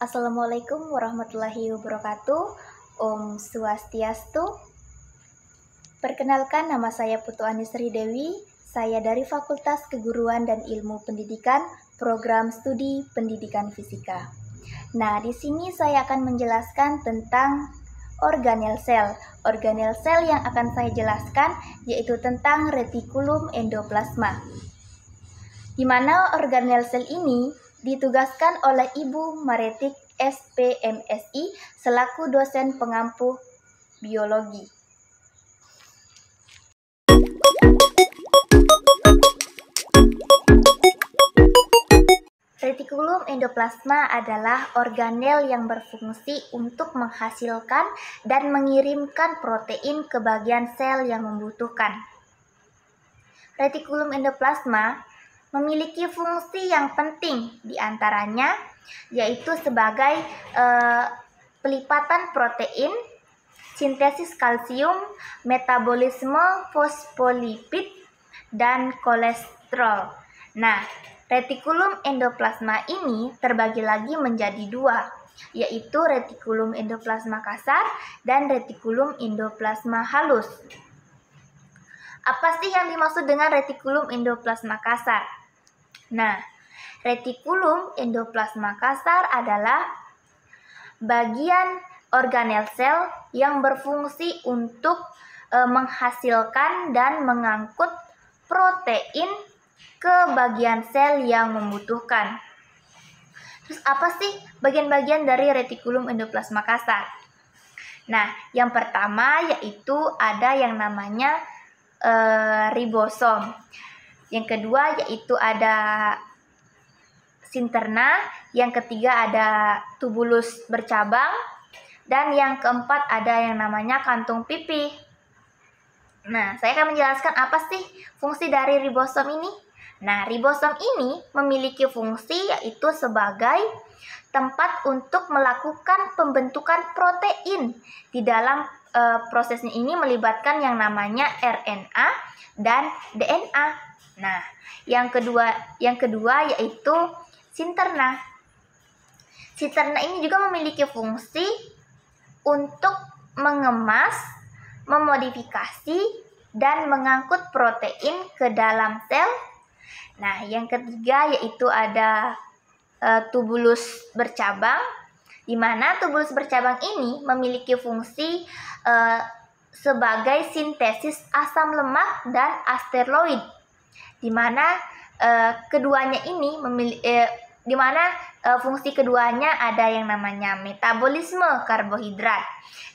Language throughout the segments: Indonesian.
Assalamualaikum warahmatullahi wabarakatuh. Om Swastiastu. Perkenalkan, nama saya Putu Anisri Dewi. Saya dari Fakultas Keguruan dan Ilmu Pendidikan, Program Studi Pendidikan Fisika. Nah, di sini saya akan menjelaskan tentang organel sel. Organel sel yang akan saya jelaskan yaitu tentang retikulum endoplasma. Di mana organel sel ini ditugaskan oleh Ibu Maretik SPMSI selaku dosen pengampu biologi. Retikulum endoplasma adalah organel yang berfungsi untuk menghasilkan dan mengirimkan protein ke bagian sel yang membutuhkan. Retikulum endoplasma memiliki fungsi yang penting, diantaranya yaitu sebagai pelipatan protein, sintesis kalsium, metabolisme fosfolipid, dan kolesterol. Nah, retikulum endoplasma ini terbagi lagi menjadi dua, yaitu retikulum endoplasma kasar dan retikulum endoplasma halus. Apa sih yang dimaksud dengan retikulum endoplasma kasar? Nah, retikulum endoplasma kasar adalah bagian organel sel yang berfungsi untuk menghasilkan dan mengangkut protein ke bagian sel yang membutuhkan. Terus apa sih bagian-bagian dari retikulum endoplasma kasar? Nah, yang pertama yaitu ada yang namanya ribosom. Yang kedua yaitu ada sinterna, yang ketiga ada tubulus bercabang, dan yang keempat ada yang namanya kantung pipih. Nah, saya akan menjelaskan apa sih fungsi dari ribosom ini. Nah, ribosom ini memiliki fungsi yaitu sebagai tempat untuk melakukan pembentukan protein. Di dalam prosesnya ini melibatkan yang namanya RNA dan DNA. Nah, yang kedua yaitu sinterna. Sinterna ini juga memiliki fungsi untuk mengemas, memodifikasi, dan mengangkut protein ke dalam sel. Nah, yang ketiga yaitu ada tubulus bercabang, di mana tubulus bercabang ini memiliki fungsi sebagai sintesis asam lemak dan asteroid, di mana keduanya ini fungsi keduanya ada yang namanya metabolisme karbohidrat,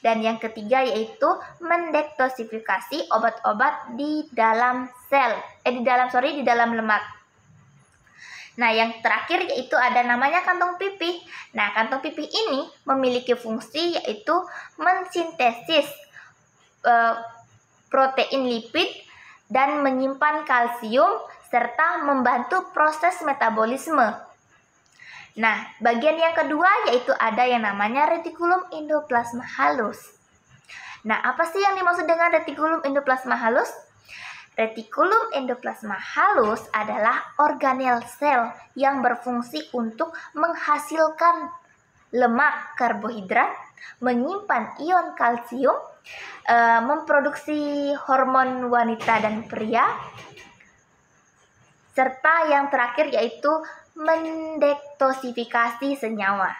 dan yang ketiga yaitu mendetoksifikasi obat-obat di dalam di dalam lemak. Nah, yang terakhir yaitu ada namanya kantong pipih. Nah, kantong pipih ini memiliki fungsi yaitu mensintesis protein lipid dan menyimpan kalsium serta membantu proses metabolisme. Nah, bagian yang kedua yaitu ada yang namanya retikulum endoplasma halus. Nah, apa sih yang dimaksud dengan retikulum endoplasma halus? Retikulum endoplasma halus adalah organel sel yang berfungsi untuk menghasilkan lemak karbohidrat, menyimpan ion kalsium, memproduksi hormon wanita dan pria, serta yang terakhir yaitu mendetoksifikasi senyawa.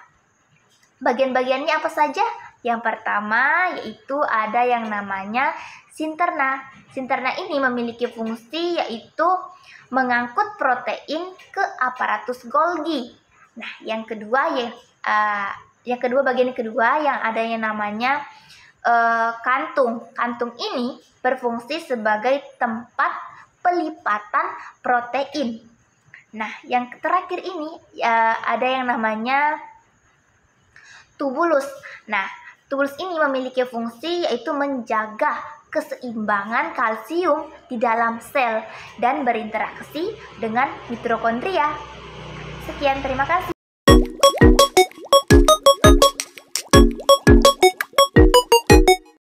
Bagian-bagiannya apa saja? Yang pertama yaitu ada yang namanya sinterna. Sinterna ini memiliki fungsi yaitu mengangkut protein ke aparatus Golgi. Nah, yang kedua bagian kedua yang ada yang namanya kantung. Kantung ini berfungsi sebagai tempat pelipatan protein. Nah, yang terakhir ini ada yang namanya tubulus. Nah, tubulus ini memiliki fungsi yaitu menjaga keseimbangan kalsium di dalam sel dan berinteraksi dengan mitokondria. Sekian, terima kasih.